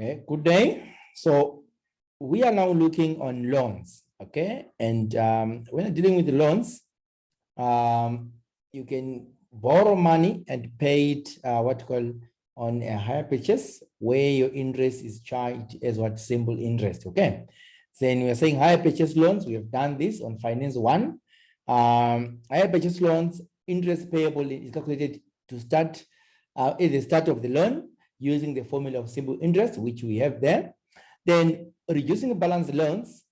Okay, good day. So we are now looking on loans, okay? And when you're dealing with loans, you can borrow money and pay it what you call on a higher purchase where your interest is charged as what simple interest, okay? Then we are saying higher purchase loans. We have done this on finance one. Higher purchase loans, interest payable is calculated to start at the start of the loan using the formula of simple interest, which we have there. Then reducing balance loans,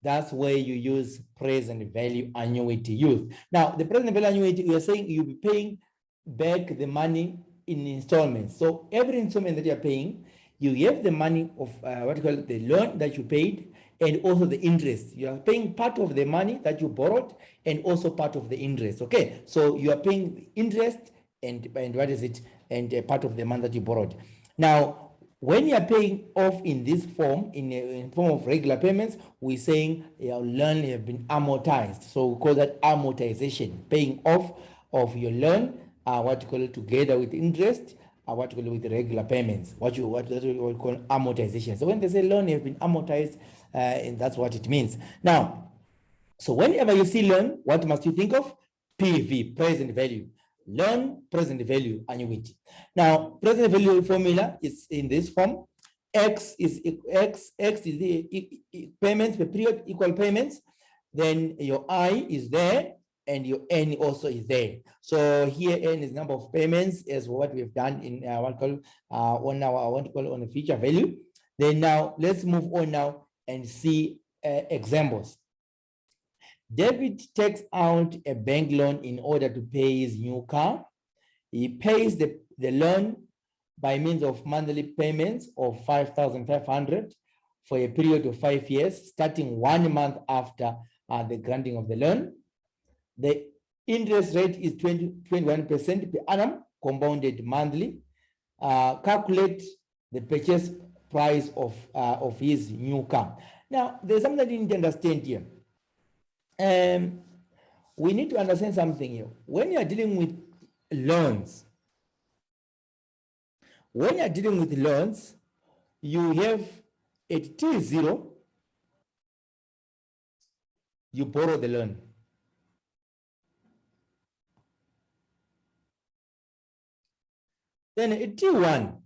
that's where you use present value annuity use. Now, the present value annuity, we are saying you'll be paying back the money in installments. So every installment that you're paying, you have the money of what you call the loan that you paid and also the interest. You are paying part of the money that you borrowed and also part of the interest, okay? So you are paying interest and what is it? And a part of the money that you borrowed. Now, when you are paying off in this form, in form of regular payments, we're saying your loan have been amortized. So we call that amortization, paying off of your loan, what you call it together with interest, what you call it with the regular payments, what you call amortization. So when they say loan have been amortized, and that's what it means. Now, so whenever you see loan, what must you think of? PV, present value. Loan, present value, annuity. Now, present value formula is in this form. X is the payments per period, equal payments. Then your I is there and your N also is there. So here N is number of payments as what we've done in what call on our what call on the feature value. Then now let's move on now and see examples. David takes out a bank loan in order to pay his new car. He pays the loan by means of monthly payments of 5,500 for a period of 5 years, starting 1 month after the granting of the loan. The interest rate is 21% per annum, compounded monthly. Calculate the purchase price of his new car. Now, there's something I didn't understand here. We need to understand something here. When you are dealing with loans, you have at T0, you borrow the loan. Then at T1,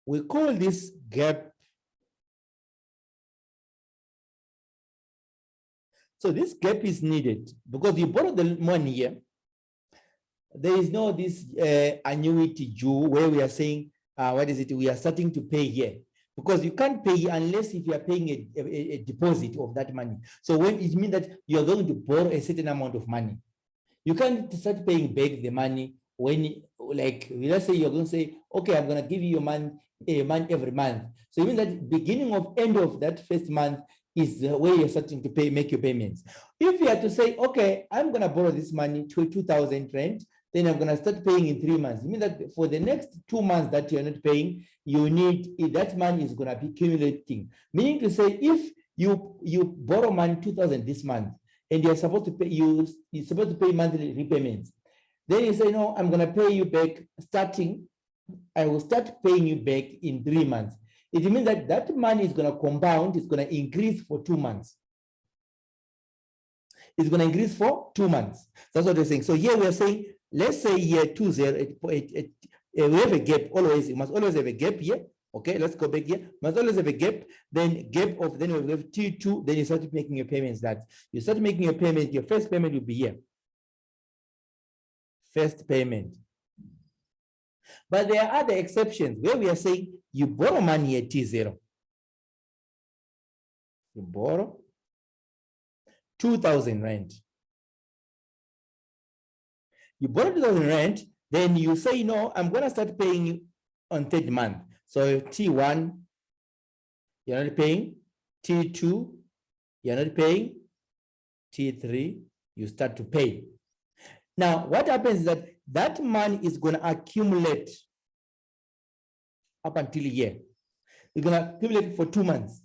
we call this gap. So this gap is needed because you borrow the money here. There is no this annuity due where we are saying, what is it? We are starting to pay here because you can't pay unless if you are paying a deposit of that money. So when it means that you are going to borrow a certain amount of money, you can't start paying back the money when, like, let's say you're going to say, okay, I'm going to give you your money every month. So even that beginning of end of that first month is where you're starting to make your payments. If you have to say, okay, I'm going to borrow this money to 2,000 rand, then I'm going to start paying in 3 months. It means that for the next 2 months that you're not paying, you need, that money is going to be accumulating. Meaning to say, if you borrow money 2,000 this month, and you're supposed to pay, you're supposed to pay monthly repayments, then you say, no, I'm going to pay you back starting, I will start paying you back in 3 months. It means that that money is going to compound, it's going to increase for 2 months. It's going to increase for 2 months. That's what we're saying. So here we're saying, let's say year 20, we have a gap always, you must always have a gap here. Okay, let's go back here. Must always have a gap, then gap of, then we have T2, then you start making your payments that. You start making your payment, your first payment will be here. First payment. But there are other exceptions where we are saying you borrow money at T0. You borrow 2,000 rand. You borrow 2,000 rand, then you say, no, I'm going to start paying you on 3rd month. So T1, you're not paying. T2, you're not paying. T3, you start to pay. Now, what happens is that that money is going to accumulate up until a year. It's going to accumulate for 2 months.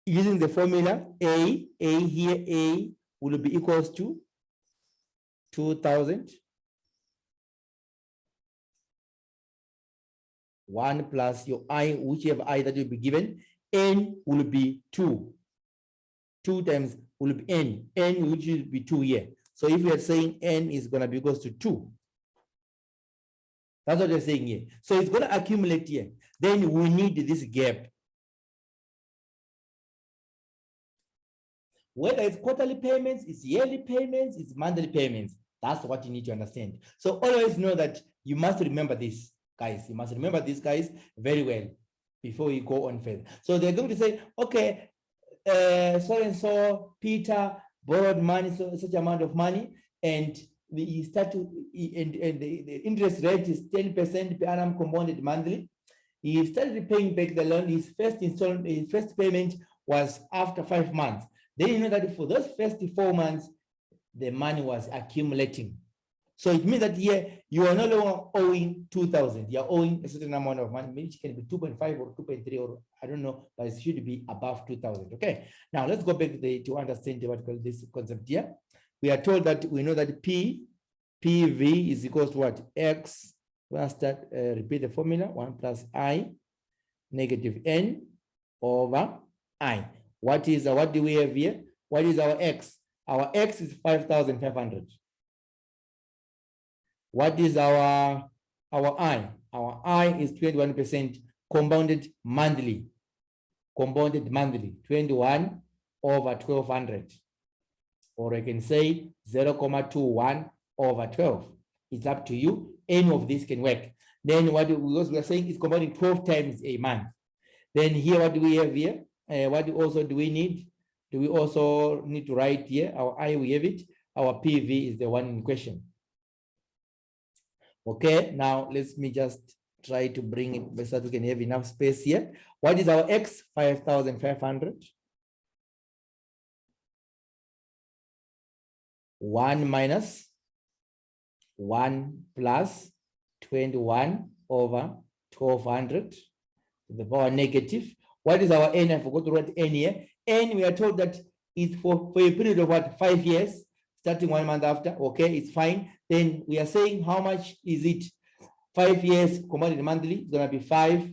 Using the formula, A here, A will be equals to 2,000 1 plus your I, whichever I that will be given, N will be 2. 2 times will be N, N which will be 2 here. So if we are saying N is going to be equals to 2, that's what they're saying here. So it's going to accumulate here. Then we need this gap. Whether it's quarterly payments, it's yearly payments, it's monthly payments. That's what you need to understand. So always know that you must remember this, guys. You must remember this, guys, very well before you go on further. So they're going to say, okay, so and so Peter borrowed money, so such amount of money, and you start to, and the interest rate is 10% per annum compounded monthly. He started paying back the loan. His first installment, his first payment was after 5 months. Then you know that for those first 4 months, the money was accumulating. So it means that here you are no longer owing 2,000. You are owing a certain amount of money. Maybe it can be 2.5 or 2.3 or I don't know, but it should be above 2,000. Okay. Now let's go back to understand what we call this concept here. We are told that we know that PV is equal to what? X. We'll start, repeat the formula, 1 plus I negative N over I. What do we have here? What is our X? Our X is 5,500. What is our I? Our I is 21% compounded monthly. Compounded monthly, 21 over 1,200. Or I can say 0.21 over 12. It's up to you. Any of this can work. Then what we are saying is compounding 12 times a month. Then here, what do we have here? What also do we need? Do we also need to write here? Our I, we have it. Our PV is the one in question. Okay, now let me just try to bring it so that we can have enough space here. What is our X? 5,500. 1 minus 1 plus 21 over 1,200 to the power negative. What is our N? I forgot to write N here. N, we are told that it's for a period of what? 5 years, starting 1 month after. Okay, it's fine. Then we are saying how much is it? 5 years compounded monthly. It's going to be 5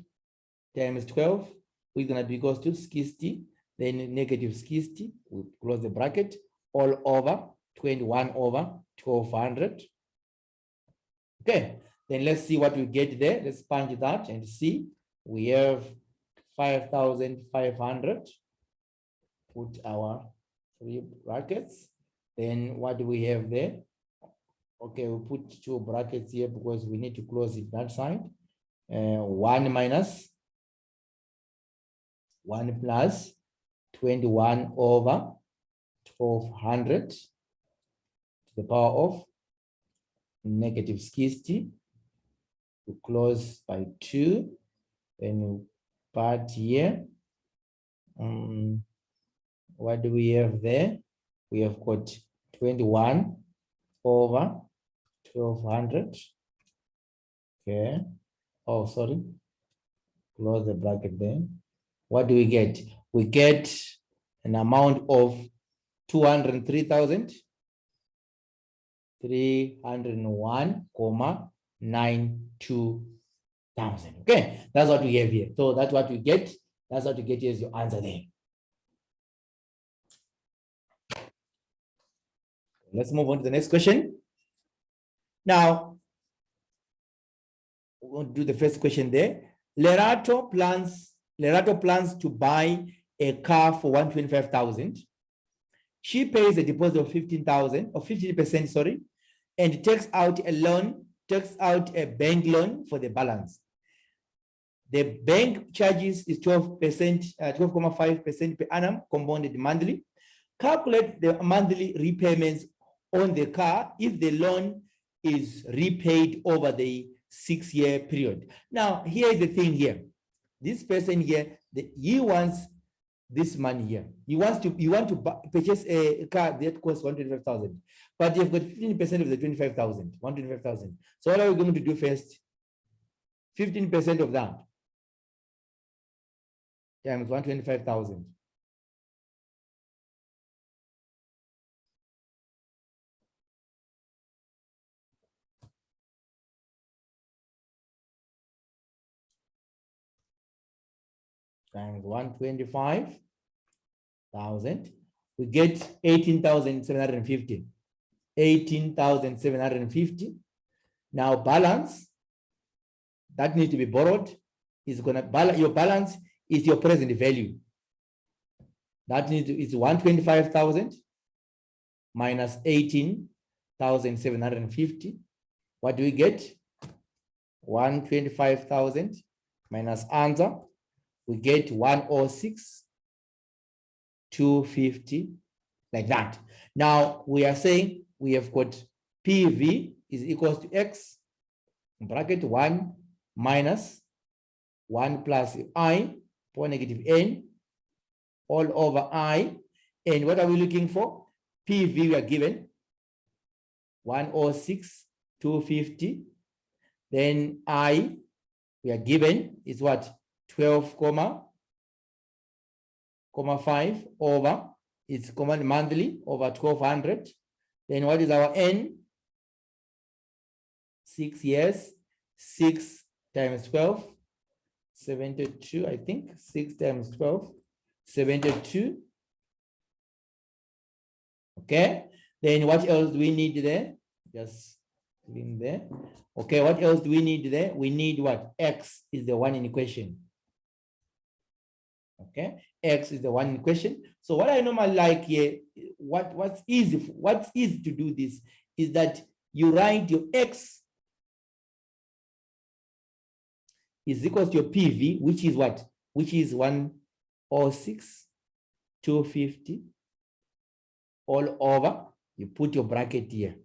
times 12, which is going to be equals to 60. Then negative 60. We close the bracket. All over 21 over 1,200. Okay, then let's see what we get there. Let's punch that and see. We have 5,500. Put our 3 brackets. Then what do we have there? Okay, we'll put 2 brackets here because we need to close it that side. 1 minus 1 plus 21 over 1,200 to the power of negative 60. We close by 2. Then we part here. What do we have there? We have got 21 over 1,200. Okay. Oh, sorry. Close the bracket there. What do we get? We get an amount of 203,301,92,000. Okay, that's what we have here. So that's what we get. That's what you get here is your answer there. Let's move on to the next question. Now, we'll do the first question there. Lerato plans to buy a car for 125,000. She pays a deposit of 15,000 or 15%, sorry, and takes out a bank loan for the balance. The bank charges is 12%, 12.5% per annum compounded monthly. Calculate the monthly repayments on the car if the loan is repaid over the 6-year period. Now, here is the thing here. This person here, he wants this money here. You want to purchase a car that costs 125,000, but you've got 15% of the 25,000, 125,000. So what are we going to do first? 15% of that times 125,000. times 125,000, we get 18,750. 18,750. Now balance that needs to be borrowed is going to balance. Your balance is your present value. That needs to, is 125,000 minus 18,750. What do we get? 125,000 minus answer. We get 106,250, like that. Now we are saying we have got PV is equals to X, bracket 1 minus 1 plus I, for negative N, all over I. And what are we looking for? PV we are given 106,250. Then I we are given is what? 12,5 over, it's common monthly over 1200. Then what is our N? 6 years. 6 times 12, 72, I think. 6 times 12, 72. Okay. Then what else do we need there? Just in there. Okay, what else do we need there? We need what? X is the one in question. Okay, X is the one in question. So what I normally like here, what's easy to do this is that you write your X is equal to your PV, which is what? Which is 106,250 all over. You put your bracket here.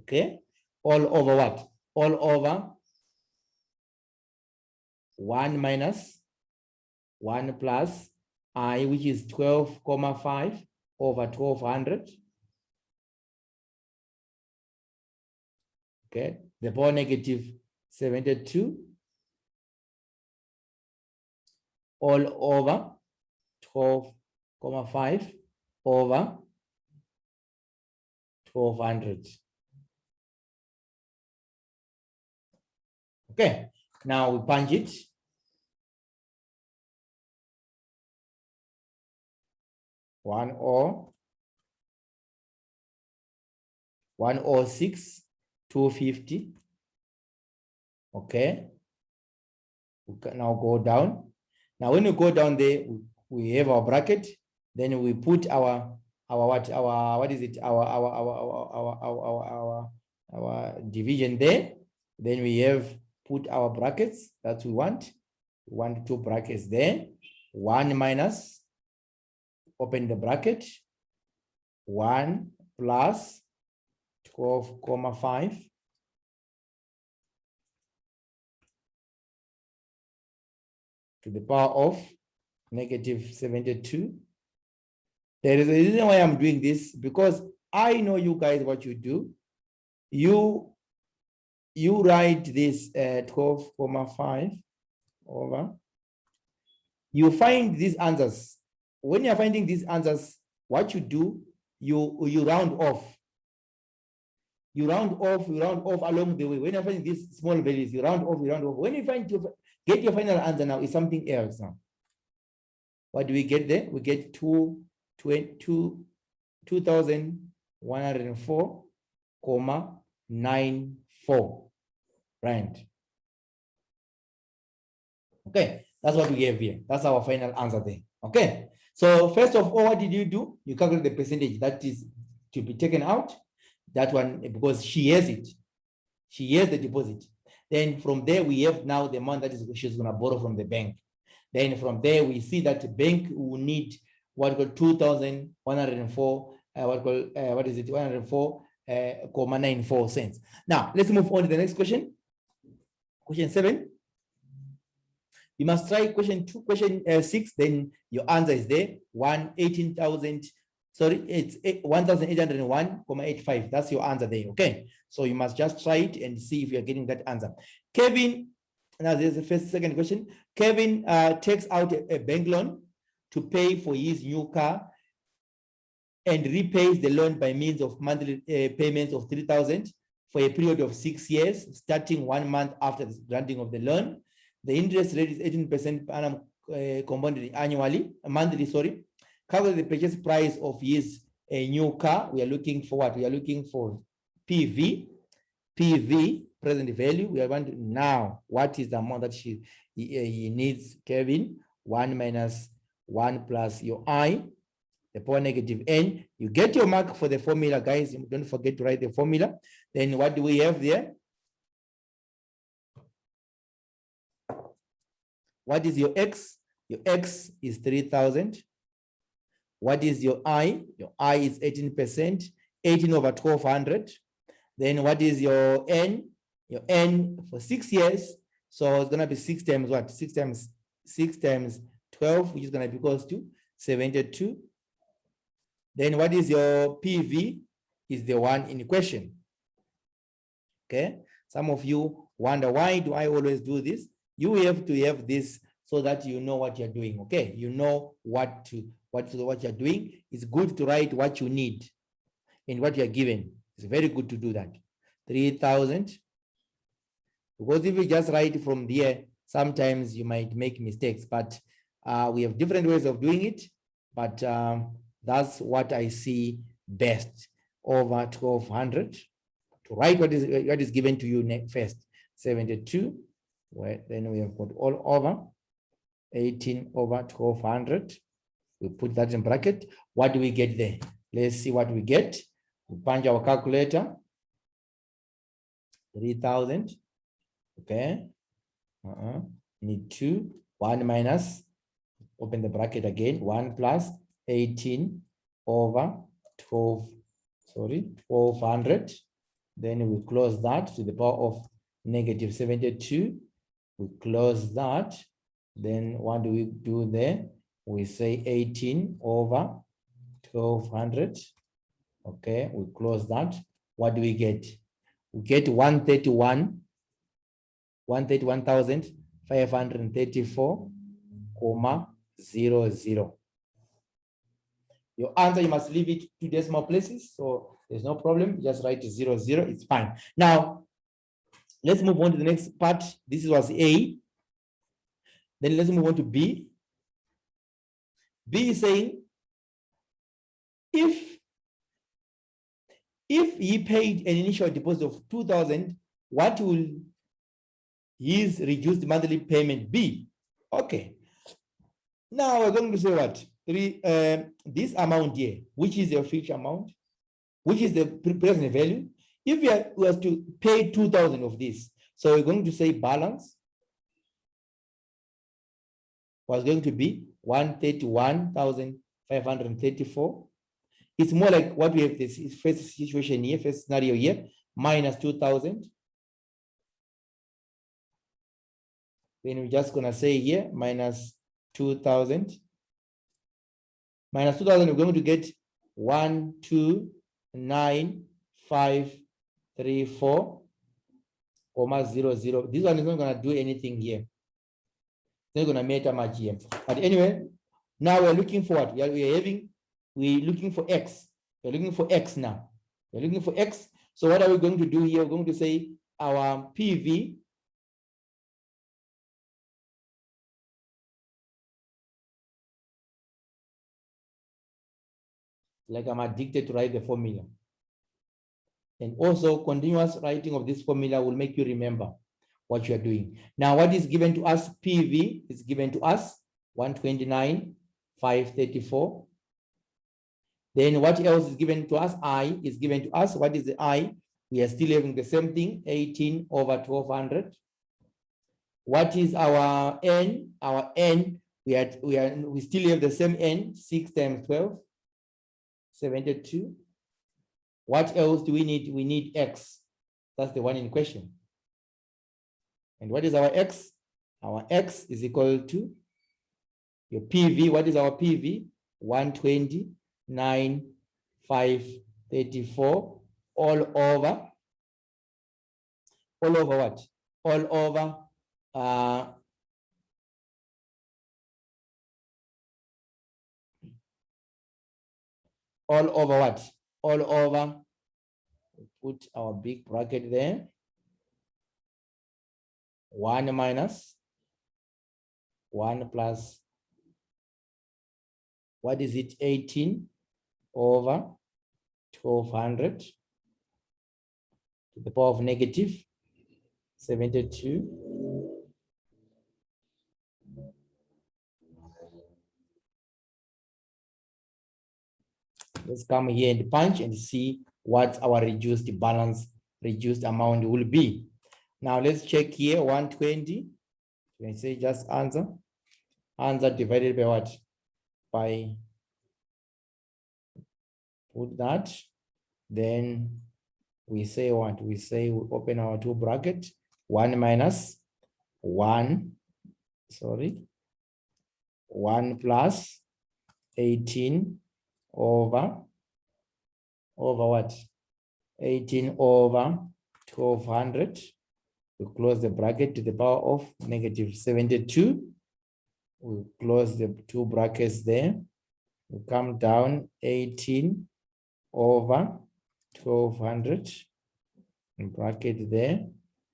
Okay, all over what? All over 1 minus 1 plus I, which is 12,5 over 1200. Okay, the power negative 72 all over 12,5 over 1200. Okay, now we punch it. One or 106,250. Okay. We can now go down. Now, when we go down there, we have our bracket. Then we put our division there. Then we have put our brackets that we want. We want 2 brackets there. 1 minus, open the bracket, 1 plus 12,5 to the power of negative 72. There is a reason why I'm doing this, because I know you guys what you do. You write this 12,5 over. You find these answers. When you're finding these answers, what you do, you round off. You round off along the way. When you're finding these small values, you round off. When you get your final answer now, is something else now. What do we get there? We get 2,104,94, right? Okay, that's what we have here. That's our final answer there. Okay, so first of all, what did you do? You calculate the percentage that is to be taken out. That one, because she has it. She has the deposit. Then from there, we have now the amount that she's going to borrow from the bank. Then from there, we see that the bank will need what we call 2,104, 104,94 cents. Now, let's move on to the next question. Question 7. You must try question 6, then your answer is there. 118,000. Sorry, it's 1,801,85. That's your answer there. Okay. So you must just try it and see if you're getting that answer. Kevin, now there's the second question. Kevin takes out a bank loan to pay for his new car and repays the loan by means of monthly payments of 3,000 for a period of 6 years, starting 1 month after the granting of the loan. The interest rate is 18% per annum compounded annually, monthly, sorry. Calculate the purchase price of his new car. We are looking for what? We are looking for PV, present value. We are want to now, what is the amount that he needs, Kevin? 1 minus 1 plus your I, the power negative n. You get your mark for the formula, guys. Don't forget to write the formula. Then what do we have there? What is your x? Your x is 3,000. What is your I? Your I is 18%, 18 over 1,200. Then what is your n? Your n for 6 years. So it's going to be 6 times what? 6 times 12, which is going to be equals to 72. Then what is your PV? Is the one in question. Okay. Some of you wonder, why do I always do this? You have to have this so that you know what you're doing. Okay. You know what you're doing. It's good to write what you need and what you're given. It's very good to do that. 3,000. Because if you just write from there, sometimes you might make mistakes, but we have different ways of doing it. But that's what I see best, over 1,200. To write what is given to you first, 72. Well, then we have got all over 18 over 1,200. We put that in bracket. What do we get there? Let's see what we get. We punch our calculator. 3,000. Okay. Need 2. 1 minus, open the bracket again, 1 plus 18 over 1,200. Then we close that to the power of negative 72. We close that. Then what do we do there? We say 18 over 1,200. Okay, we close that. What do we get? We get 131,534,00. Your answer, you must leave it 2 decimal places, so there's no problem. Just write 00, it's fine. Now, let's move on to the next part. This was A. Then let's move on to B. B is saying, if he paid an initial deposit of 2,000, what will his reduced monthly payment be? Okay. Now we're going to say what? This amount here, which is your future amount, which is the present value. If we was to pay 2,000 of this, so we're going to say balance was going to be 131,534. It's more like what we have this first situation here, first scenario here, minus 2,000. Then we're just gonna say here minus 2,000. Minus 2,000, we're going to get 129,534,00. This one is not going to do anything here. It's not going to matter much here. But anyway, now we're looking for what? We're looking for X. We're looking for X now. We're looking for X. So what are we going to do here? We're going to say our PV like I'm addicted to write the formula. And also continuous writing of this formula will make you remember what you are doing. Now, what is given to us? PV is given to us 129,534. Then what else is given to us? I is given to us. What is the I? We are still having the same thing, 18 over 1,200. What is our N? Our N, we still have the same N, 6 times 12. 72. What else do we need? We need X. That's the one in question. And what is our X? Our X is equal to your PV. What is our PV? 129,534 all over what? All over what? All over, put our big bracket there. 1 minus 1 plus, what is it, 18 over 1200 to the power of negative 72. Let's come here and punch and see what our reduced balance, reduced amount will be. Now let's check here, 120. You can say just answer. Answer divided by what? By, put that. Then we say what? We say we open our two bracket. 1 minus 1, sorry. 1 plus 18 over what? 18 over 1200. We close the bracket to the power of negative 72. We close the two brackets there. We come down 18 over 1200. Bracket there.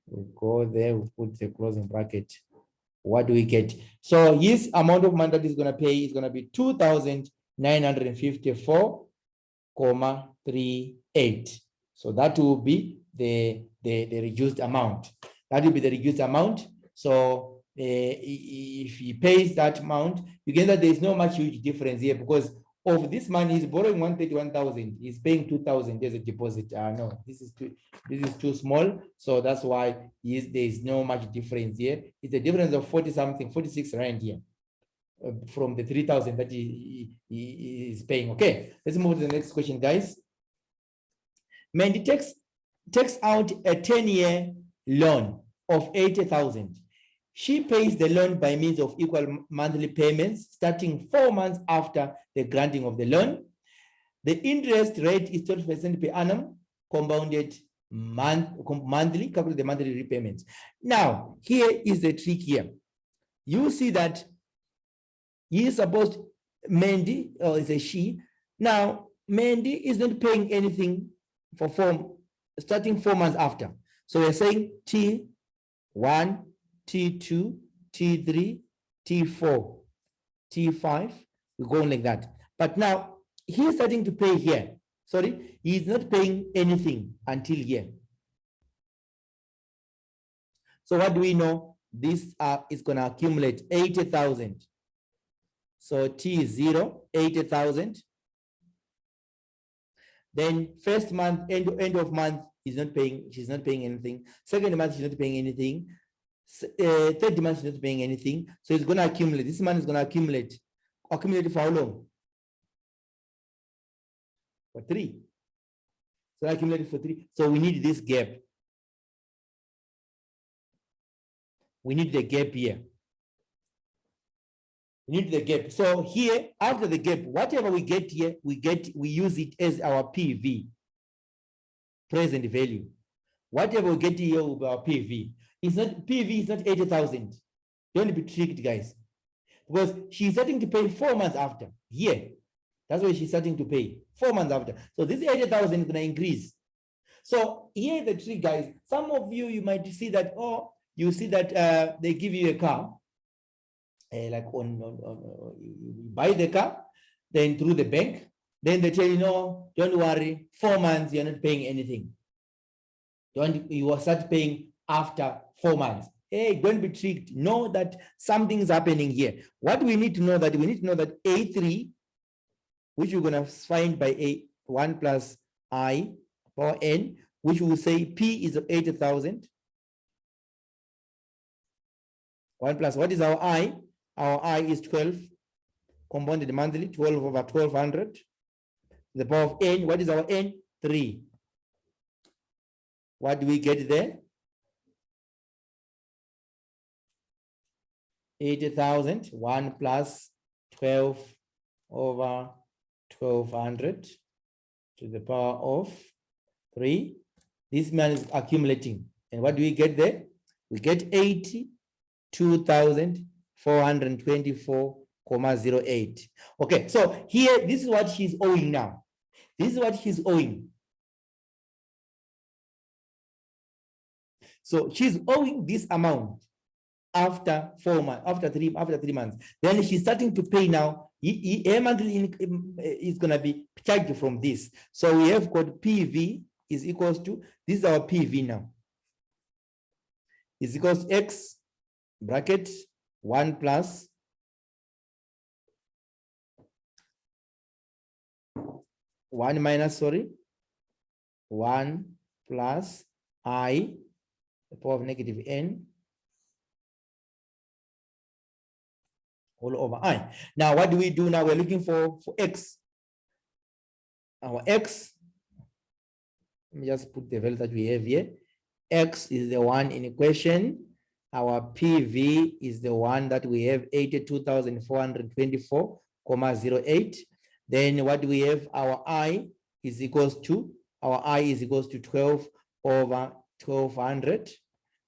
We go there, we put the closing bracket. What do we get? So his amount of money that he's going to pay is going to be 2,954.38. So that will be the reduced amount. That will be the reduced amount. So if he pays that amount, you get that there is no much huge difference here, because of this money he's borrowing 131,000. He's paying 2,000 as a deposit. No, this is too small. So that's why there is no much difference here. It's a difference of 40 something, 46 rand here. From the 3,000 that he is paying. Okay, let's move to the next question, guys. Mandy takes out a 10-year loan of 80,000. She pays the loan by means of equal monthly payments starting 4 months after the granting of the loan. The interest rate is 12% per annum, compounded monthly, calculate the monthly repayments. Now, here is the trick here. You see that he is supposed, Mandy, or it's a she. Now, Mandy is not paying anything for starting 4 months after. So we're saying T1, T2, T3, T4, T5, we go on like that. But now he's starting to pay here. Sorry, he's not paying anything until here. So what do we know? This is going to accumulate 80,000. So T0, 80,000. Then first month, end of month, she's not paying anything. Second month, she's not paying anything. Third month, she's not paying anything. So it's going to accumulate. This month is going to accumulate. Accumulate for how long? For 3. So accumulated for 3. So we need this gap. We need the gap here. We need the gap. So here, after the gap, whatever we get here, we use it as our PV, present value. Whatever we get here will be our PV. It's not PV is not 80,000. Don't be tricked, guys, because she's starting to pay 4 months after. Here, that's why she's starting to pay 4 months after. So this 80,000 is going to increase. So here the trick, guys. Some of you might see that, oh, you see that they give you a car, like you buy the car, then through the bank, then they tell you, no, don't worry, 4 months you're not paying anything. You will start paying after 4 months. Hey, don't be tricked. Know that something's happening here. What we need to know that A3, which we're gonna find by A1 plus I power n, which will say P is 80,000. 1 plus, what is our I? Our I is 12, compounded monthly, 12 over 1200. The power of n, what is our n? 3. What do we get there? 80,000, 1 plus 12 over 1200 to the power of 3. This man is accumulating. And what do we get there? We get 82,424.08. Okay, so here, this is what she's owing now. This is what he's owing. So she's owing this amount. after 4 months, after three months. Then she's starting to pay now. Her monthly income is going to be charged from this. So we have got PV is equals to, this is our PV now, is equals to X bracket 1 plus 1 minus, sorry, 1 plus I, the power of negative n, all over I. Now, what do we do now? We're looking for X. Our X, let me just put the value that we have here. X is the one in equation. Our PV is the one that we have, 82,424,08. Then what we have, our I is equals to, 12 over 1200.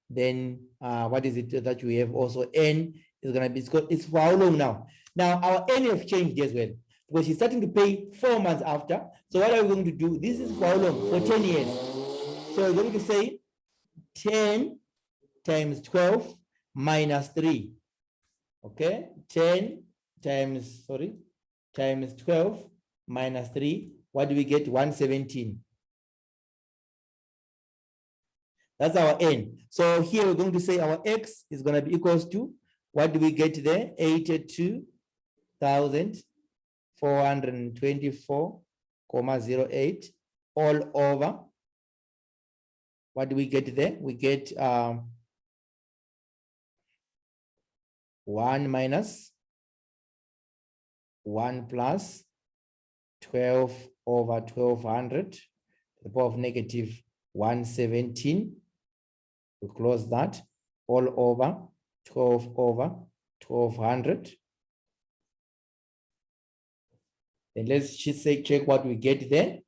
Then what is it that we have also? N is going to be, it's for how long now? Now our N have changed as well, because she's starting to pay 4 months after. So what are we going to do? This is for how long? For 10 years. So we're going to say 10 times 12 minus 3. Okay, 10 times, sorry, times 12 minus 3. What do we get? 117. That's our N. So here we're going to say our X is going to be equals to, what do we get there? 82,424,08 all over. What do we get there? We get 1 minus 1 plus 12 over 1200, the power of negative 117. We close that, all over 12 over 1200. Then let's just say, check what we get there.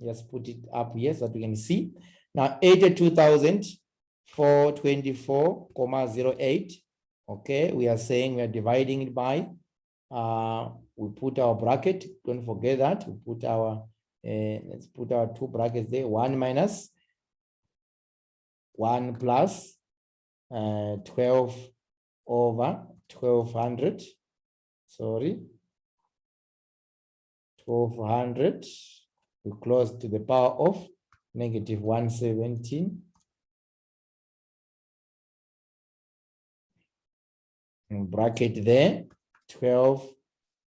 Just put it up here so that we can see. Now 82,424,08. Okay, we are saying we are dividing it by, we put our bracket, don't forget that. We put our, let's put our 2 brackets there, 1 minus 1 plus 12 over 1200, sorry, 1200, we close to the power of negative 117. And bracket there, 12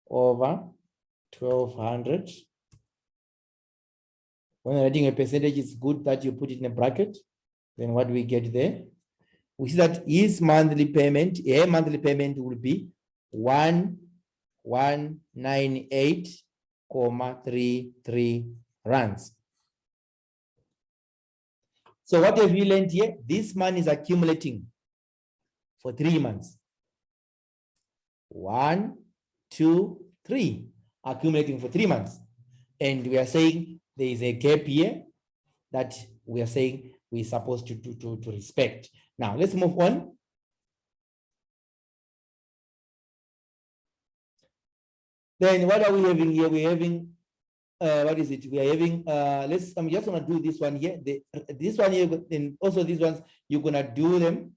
over 1200. When writing a percentage, it's good that you put it in a bracket. Then what do we get there? We see that his monthly payment, a monthly payment will be 1198.33 rands. So what have we learned here? This money is accumulating for 3 months. 1, 2, 3, accumulating for 3 months. And we are saying there is a gap here that we are saying we're supposed to respect. Now let's move on. Then what are we having here? We're having, what is it? We are having, I'm just gonna do this one here. This one here, and also these ones, you're gonna do them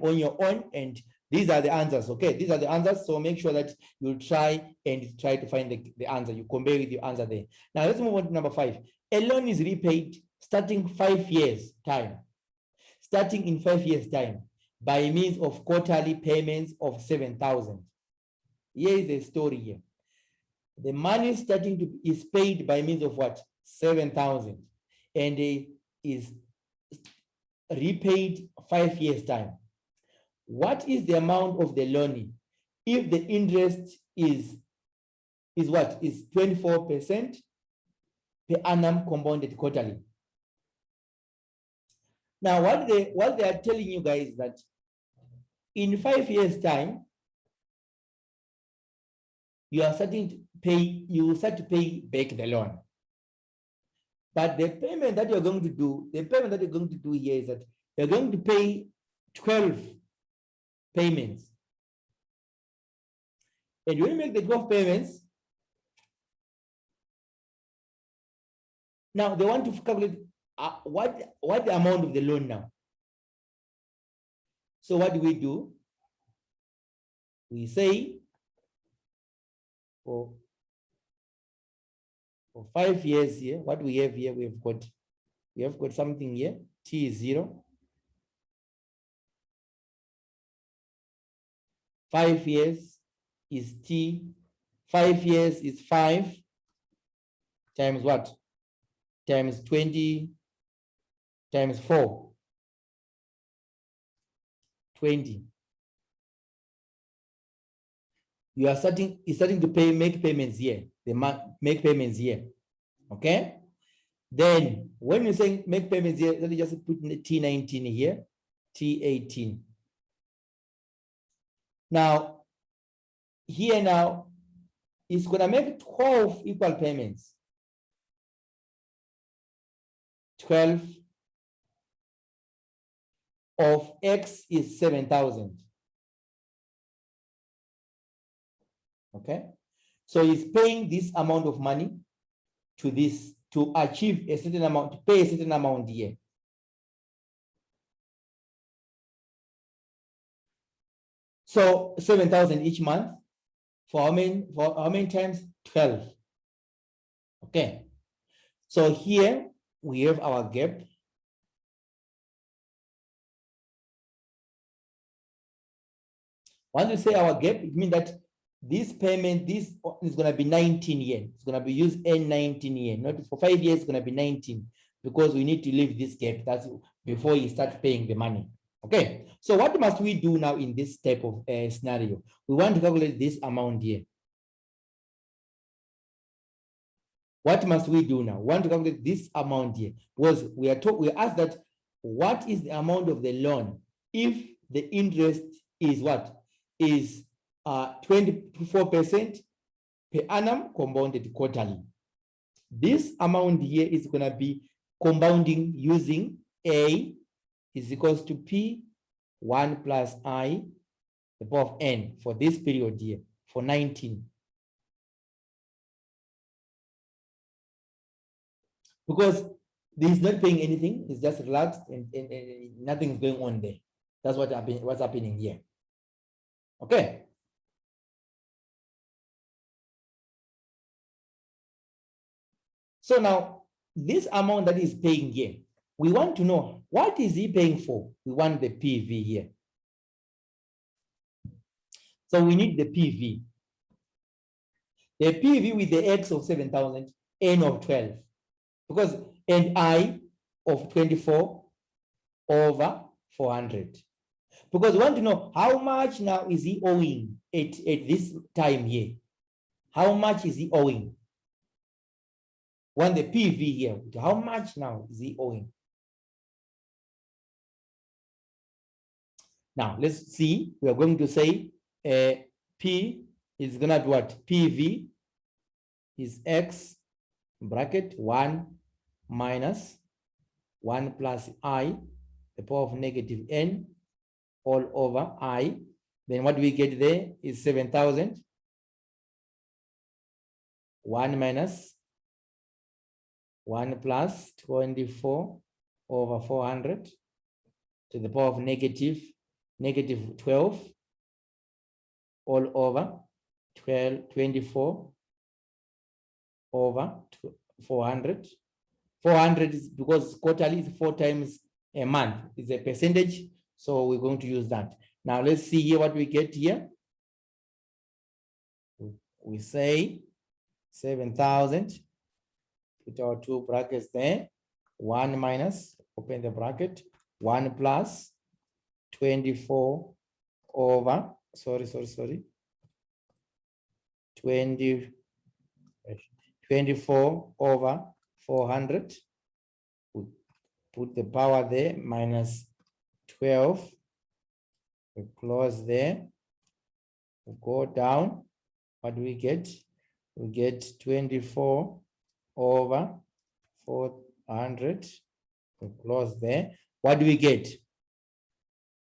on your own, and these are the answers, okay? These are the answers, so make sure that you try to find the answer. You compare with your answer there. Now let's move on to number 5. A loan is repaid starting 5 years time. Starting in 5 years time by means of quarterly payments of 7,000. Here is the story here. The money is paid by means of what? 7,000, and is repaid 5 years time. What is the amount of the loan if the interest is what? Is 24% per annum compounded quarterly? Now, what they are telling you guys is that in 5 years time, you are starting to pay, you will start to pay back the loan. But the payment that you're going to do, here is that you're going to pay 12 payments. And when you make the 12 payments, now they want to calculate what the amount of the loan now. So what do? We say for 5 years here, what we have here, we have got something here, t is 0. 5 years is t. 5 years is 5 times what? Times 20 times 4. 20. You are starting to make payments here. Make payments here. Okay. Then when you say make payments here, let me just put T19 here, T18. Now, here now, it's going to make 12 equal payments. 12 of X is 7,000. Okay. So he's paying this amount of money to this to achieve a certain amount, to pay a certain amount here. So 7,000 each month for how many times? 12. Okay. So here we have our gap. Once you say our gap, it means that this payment, this is going to be 19 years. It's going to be used in 19 years. Not for 5 years, it's going to be 19 because we need to leave this gap. That's before you start paying the money. Okay. So what must we do now in this type of scenario? We want to calculate this amount here. What must we do now? We want to calculate this amount here because we asked that what is the amount of the loan if the interest is what? Is 24% per annum compounded quarterly. This amount here is going to be compounding using A is equals to P 1 plus I the power of N for this period here for 19. Because this is not paying anything, it's just relaxed and nothing is going on there. That's what's happening here. Okay. So now this amount that he's paying here, we want to know what is he paying for. We want the PV here. So we need the PV. The PV with the X of 7,000, N of 12. Because and I of 24 over 400. Because we want to know how much now is he owing at this time here. How much is he owing? Want the PV here. How much now is he owing? Now let's see. We are going to say P is gonna be what? PV is X bracket 1 minus 1 plus I, the power of negative N, all over I. Then what we get there is 7,000. 1 minus 1 plus 24 over 400 to the power of negative 12 all over 24 over 400. 400 is because quarterly is 4 times a month. It's a percentage, so we're going to use that. Now let's see here what we get here. We say 7,000. Put our 2 brackets there. 1 minus, open the bracket, 1 plus 24 over, 24 over 400. Put the power there, minus 12. We close there. We go down. What do we get? We get 24 over 400. We close there. What do we get?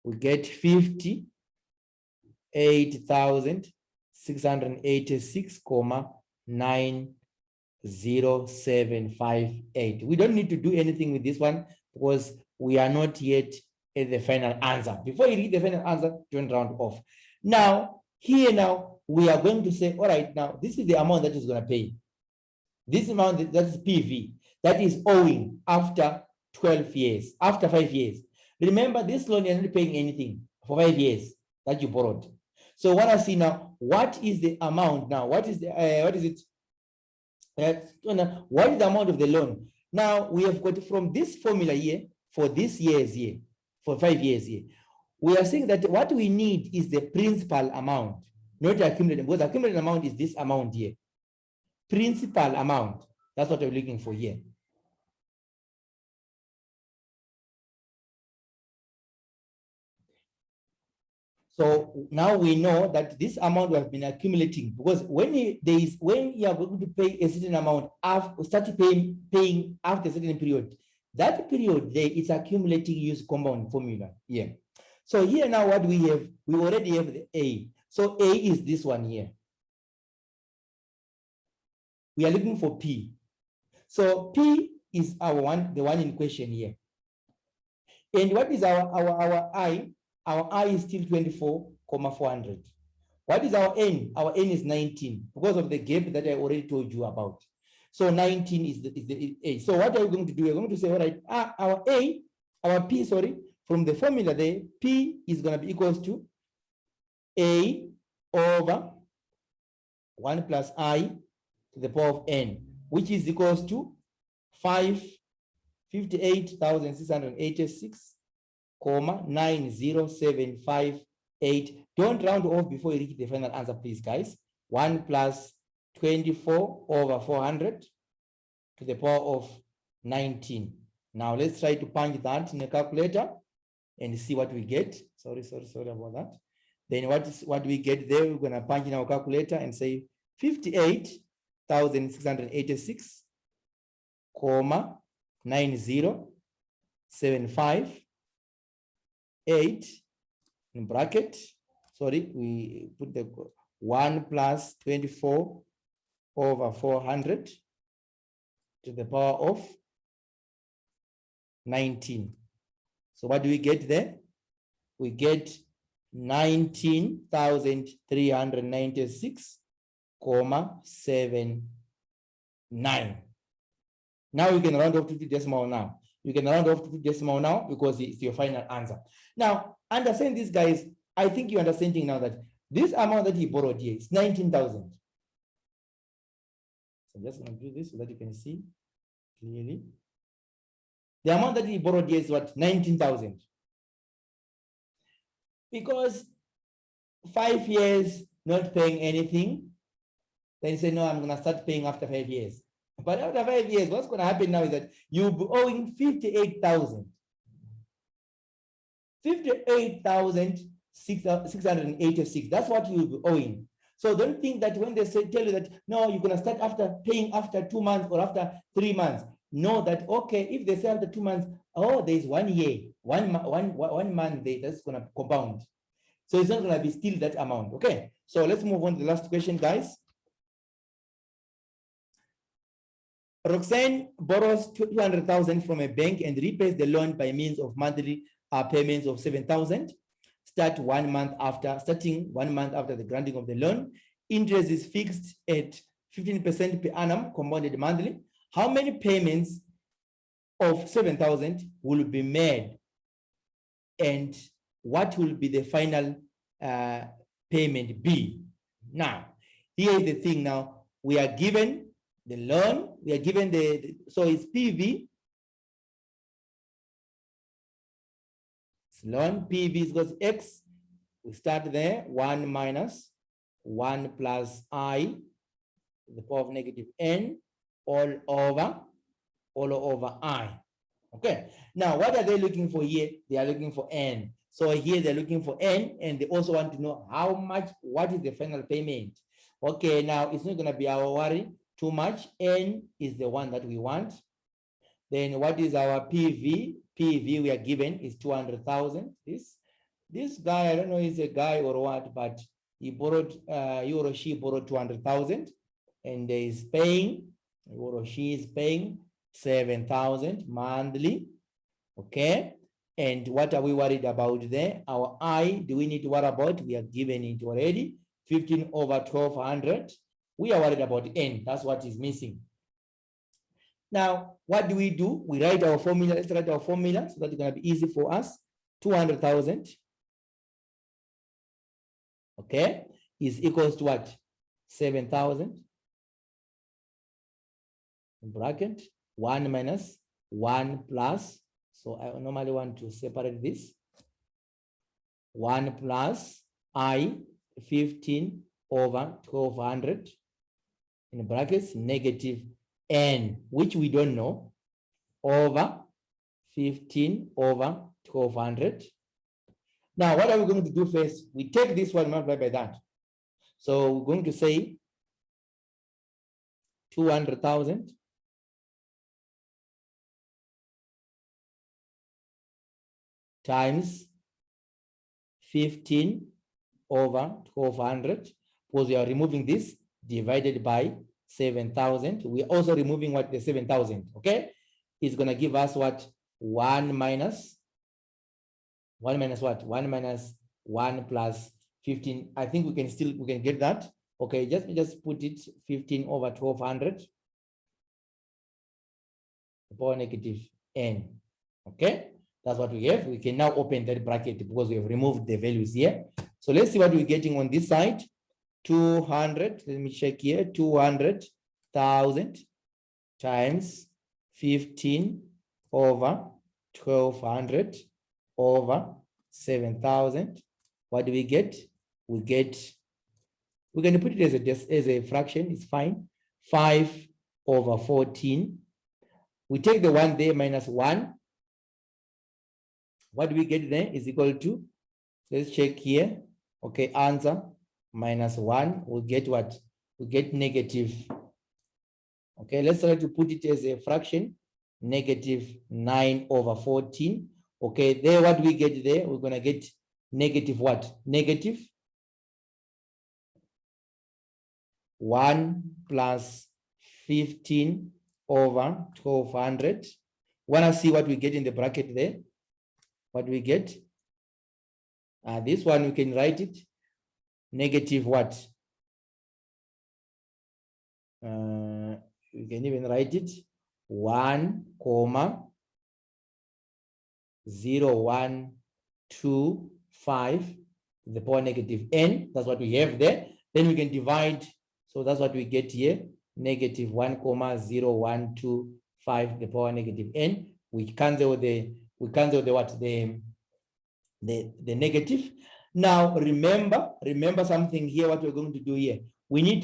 We get 58,686,90758. We don't need to do anything with this one because we are not yet at the final answer. Before you read the final answer, don't round off. Now, here now, we are going to say, all right, now, this is the amount that is going to pay. This amount, that is PV, that is owing after 12 years, after 5 years. Remember, this loan, you're not paying anything for 5 years that you borrowed. So what I see now, what is the amount now? What is the, what is it? What is the amount of the loan? Now, we have got from this formula here, for this year's here, for 5 years here, we are saying that what we need is the principal amount, not the accumulated, because the accumulated amount is this amount here. Principal amount, that's what we're looking for here. So now we know that this amount has been accumulating, because when you are going to pay a certain amount, start paying after a certain period, that period there is accumulating use compound formula here. So here now what we have, we already have the A. So A is this one here. We are looking for P. So P is our one, the one in question here. And what is our I? Our I is still 24,400. What is our N? Our N is 19 because of the gap that I already told you about. So 19 is the A. So what are we going to do? We're going to say, all right, our A, our P, sorry, from the formula there, P is going to be equals to A over 1 plus I to the power of N, which is equals to 558,686. 90758. Don't round off before you reach the final answer, please, guys. 1 plus 24 over 400 to the power of 19. Now let's try to punch that in a calculator and see what we get. Sorry about that. Then what we get there, we're going to punch in our calculator and say 58,686, 9075. 8 in bracket, sorry, we put the 1 plus 24 over 400 to the power of 19. So what do we get there? We get 19,396,79. Now we can round off to the decimal now. You can round off to the decimal now because it's your final answer. Now, understand this, guys. I think you're understanding now that this amount that he borrowed here is 19,000. So I'm just going to do this so that you can see clearly. The amount that he borrowed here is what? 19,000. Because 5 years not paying anything, then he said, no, I'm going to start paying after 5 years. But after 5 years, what's going to happen now is that you'll be owing 58,000. 58,686. That's what you'll be owing. So don't think that when they tell you that, no, you're going to start after paying after 2 months or after 3 months. Know that, okay, if they say after 2 months, oh, there's 1 year, one month there, that's going to compound. So it's not going to be still that amount. Okay, so let's move on to the last question, guys. Roxanne borrows 200,000 from a bank and repays the loan by means of monthly payments of 7,000. Starting 1 month after the granting of the loan. Interest is fixed at 15% per annum, compounded monthly. How many payments of 7,000 will be made? And what will be the final payment be? Now, here is the thing now. We are given the loan, we are given so it's PV. It's loan, PV is equals X. We start there, 1 minus 1 plus I, to the power of negative N, all over I. Okay, now what are they looking for here? They are looking for N. So here they're looking for N, and they also want to know how much, what is the final payment? Okay, now it's not going to be our worry too much. N is the one that we want. Then what is our PV? PV we are given is 200,000. This guy, I don't know if he's a guy or what, but he borrowed, he or she borrowed 200,000, and they is paying, he or she is paying 7,000 monthly. Okay, And what are we worried about there? Our I, do we need to worry about? We are given it already, 15 over 1200. We are worried about N, that's what is missing. Now, what do? We write our formula. Let's write our formula so that it's going to be easy for us. 200,000, okay, is equals to what? 7,000, bracket, 1 minus 1 plus. So I normally want to separate this. 1 plus I, 15 over 1200, in brackets, negative N, which we don't know, over 15 over 1200. Now, what are we going to do first? We take this one, multiply by that. So we're going to say 200,000 times 15 over 1200, because we are removing this, divided by 7,000. We're also removing what? The 7,000, okay? It's going to give us what? 1 minus what? 1 minus 1 plus 15. I think we can get that. Okay, just put it 15 over 1200, power negative N. Okay, that's what we have. We can now open that bracket because we have removed the values here. So let's see what we're getting on this side. 200, let me check here, 200,000 times 15 over 1200 over 7,000. What do we get? We get, we're going to put it as a fraction, it's fine. 5 over 14. We take the 1 there minus 1. What do we get there is equal to, let's check here. Okay, answer minus 1. We'll get what? We get negative. Okay, let's try to put it as a fraction. Negative 9 over 14. Okay, there, what do we get there? We're going to get negative what? Negative 1 plus 15 over 1200. Want to see what we get in the bracket there? What do we get? This one, we can write it. Negative what? We can even write it 1, 0, 1, 2, 5 to the power negative N. That's what we have there. Then we can divide. So that's what we get here. Negative 1, 0, 1, 2, 5 to the power negative N. We cancel the what? The negative. Now remember something here. What we're going to do here, we need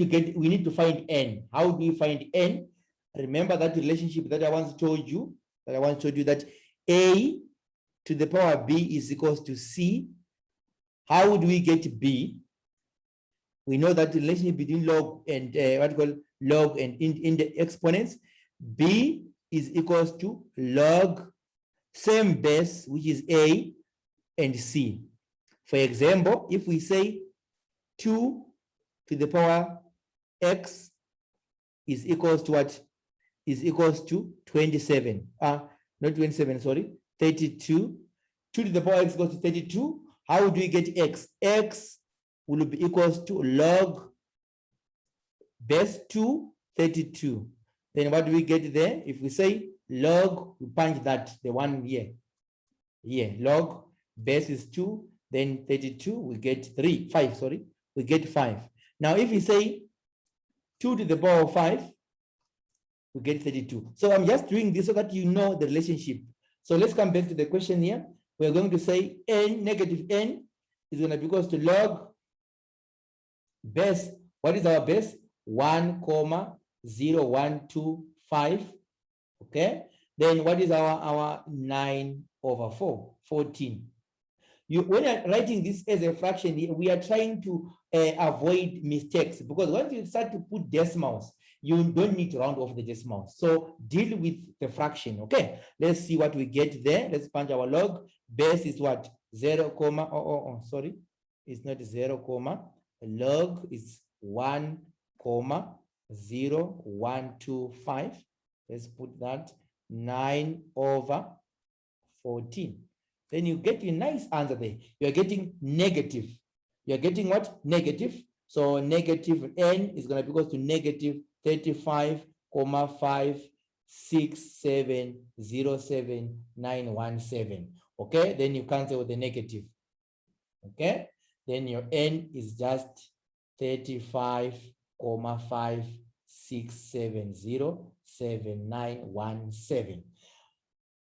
to find N. How do you find N? Remember that relationship that I once told you, that A to the power B is equals to C. How would we get B? We know that the relationship between log and log and in the exponents. B is equals to log same base, which is A and C. For example, if we say 2 to the power X is equals to what? Is equals to 27. Not 27, sorry, 32. 2 to the power X equals to 32. How do we get X? X will be equals to log base 2, 32. Then what do we get there? If we say log, we punch that, the one here. Here, log base is 2, then 32, we get 5, sorry, we get 5. Now, if we say 2 to the power of 5, we get 32. So I'm just doing this so that you know the relationship. So let's come back to the question here. We're going to say N, negative N, is going to be equals to log base. What is our base? 1, 0, 1, 2, 5. Okay. Then what is our 9 over 4, 14. When you're writing this as a fraction, we are trying to avoid mistakes, because once you start to put decimals, you don't need to round off the decimals. So deal with the fraction. Okay, let's see what we get there. Let's punch our log. Base is what? 0, sorry, it's not 0, log is 1, 0, 1, 2, 5. Let's put that 9 over 14. then you get a nice answer there. You are getting negative. You are getting what? Negative. So negative n is going to be equal to negative 35,567,07917. Okay, then you cancel with the negative. Okay, then your n is just 35,567,07917.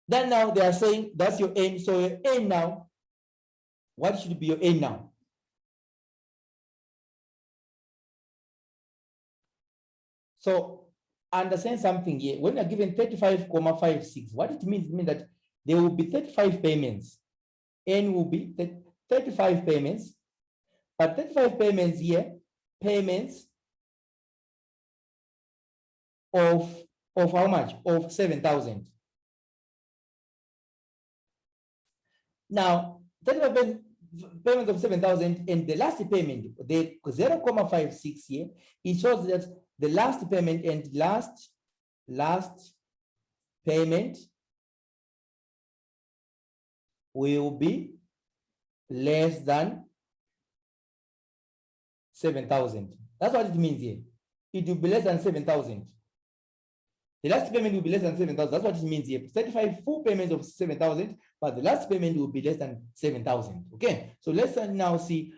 Then now they are saying that's your n. So your n now, what should be your n now? So understand something here. When you're given 35,56, what it means that there will be 35 payments. N will be 35 payments, but 35 payments here, payments of how much? Of 7,000. Now, 35 payments of 7,000, and the last payment, the 0.56 here, it shows that the last payment and last payment will be less than 7,000. That's what it means here. It will be less than 7,000. The last payment will be less than 7,000. That's what it means here. 35 full payments of 7,000, but the last payment will be less than 7,000. Okay. So let's now see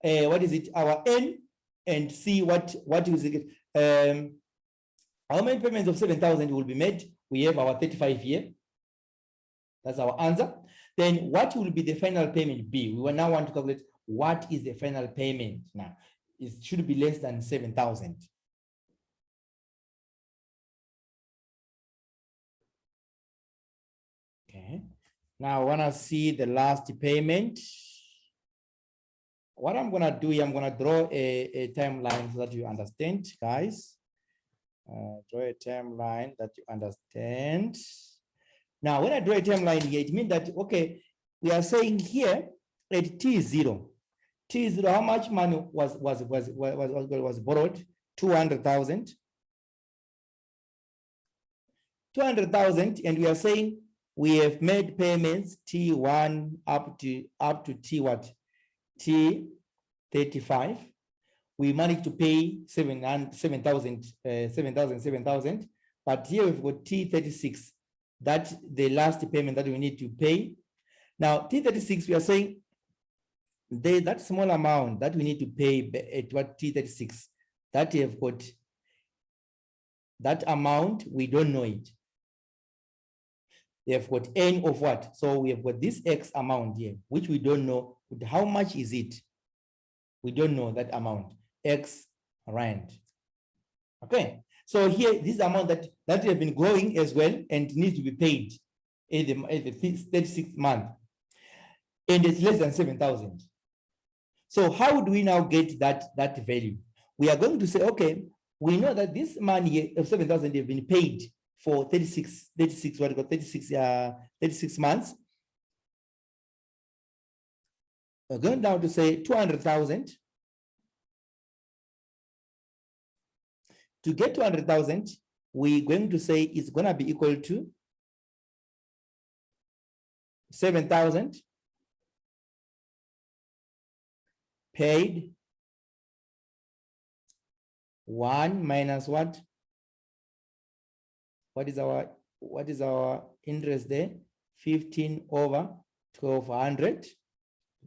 what is it, our N, and see what is it. How many payments of 7,000 will be made? We have our 35 here. That's our answer. Then what will be the final payment be? We will now want to calculate what is the final payment now. It should be less than 7,000. Okay. Now I want to see the last payment. What I'm going to do, I'm going to draw a timeline so that you understand, guys. Draw a timeline that you understand. Now, when I draw a timeline here, it means that, okay, we are saying here at T0, how much money was borrowed? 200,000. 200,000, and we are saying we have made payments T1 up to T what? T35. We managed to pay 7,000, but here we've got T36. That's the last payment that we need to pay. Now, T36, we are saying that small amount that we need to pay at what T36, that we have got, that amount, we don't know it. They have got N of what? So we have got this X amount here, which we don't know. How much is it? We don't know that amount, X rand. Okay. So here, this amount that we have been growing as well and needs to be paid in the 36th month, and it's less than 7,000. So how do we now get that value? We are going to say, okay, we know that this money of 7,000 have been paid for 36 months. We're going down to say 200,000. To get 200,000, we're going to say it's going to be equal to 7,000 paid 1 minus what? What is our interest there? 15 over 1,200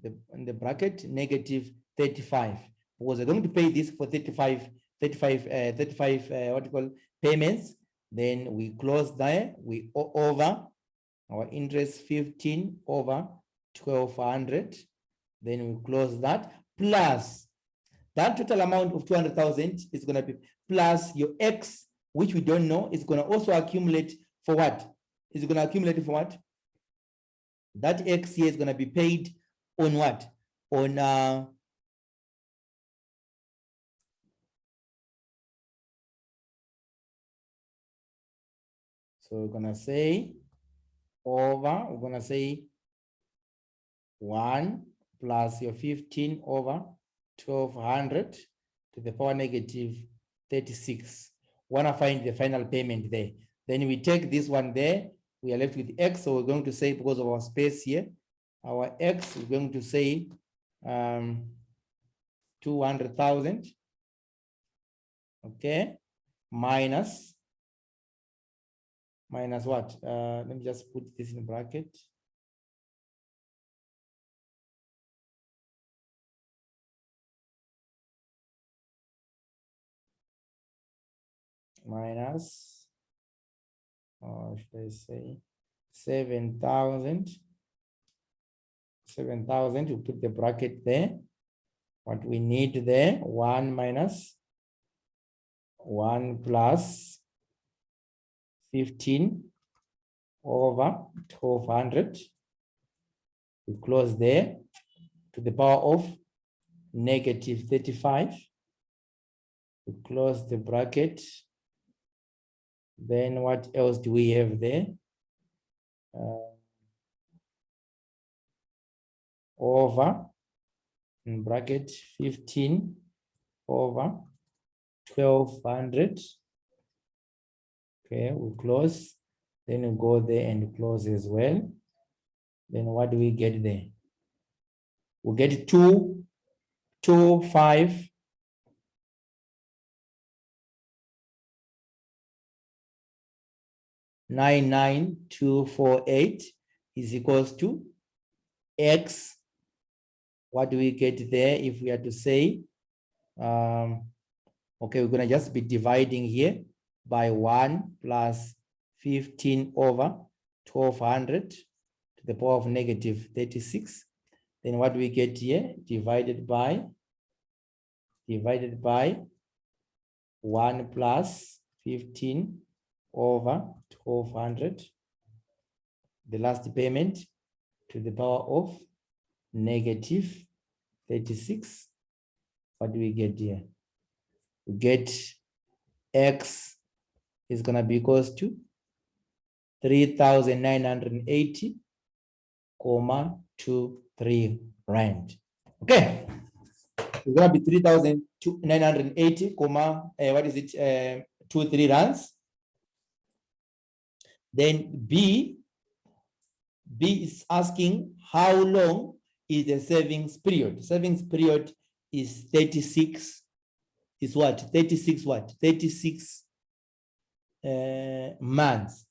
in the bracket negative 35, because we're going to pay this for 35 what you call payments. Then we close there, we over our interest 15 over 1,200. Then we close that, plus that total amount of 200,000 is going to be plus your X, which we don't know, is going to also accumulate for what? Is going to accumulate for what? That X here is going to be paid on what? On so we're going to say over, we're going to say 1 plus your 15 over 1,200 to the power negative 36. Want to find the final payment there. Then we take this one there, we are left with X. So we're going to say, because of our space here, our X is going to say 200,000, okay, minus what? Let me just put this in bracket. Minus, or should I say 7,000. 7,000, you put the bracket there. What we need there, 1 minus 1 plus 15 over 1200. We close there to the power of negative 35. We close the bracket. Then what else do we have there? Over, in bracket, 15 over 1200. Okay, we close. Then we go there and close as well. Then what do we get there? We get 225 99248 is equals to X. What do we get there if we are to say, okay, we're going to just be dividing here by 1 plus 15 over 1200 to the power of negative 36. Then what do we get here? Divided by 1 plus 15 over 1200, the last payment, to the power of negative 36. What do we get here? We get X is going to be equals to 3,980,23 rand. Okay, it's going to be 3,980, what is it? 23 rands. Then B is asking how long is the savings period. Savings period is 36. Is what? 36 what? 36 months.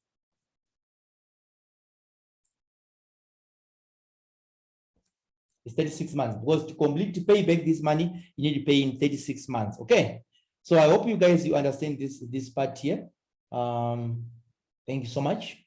It's 36 months, because to pay back this money, you need to pay in 36 months. Okay. So I hope you guys, you understand this part here. Thank you so much.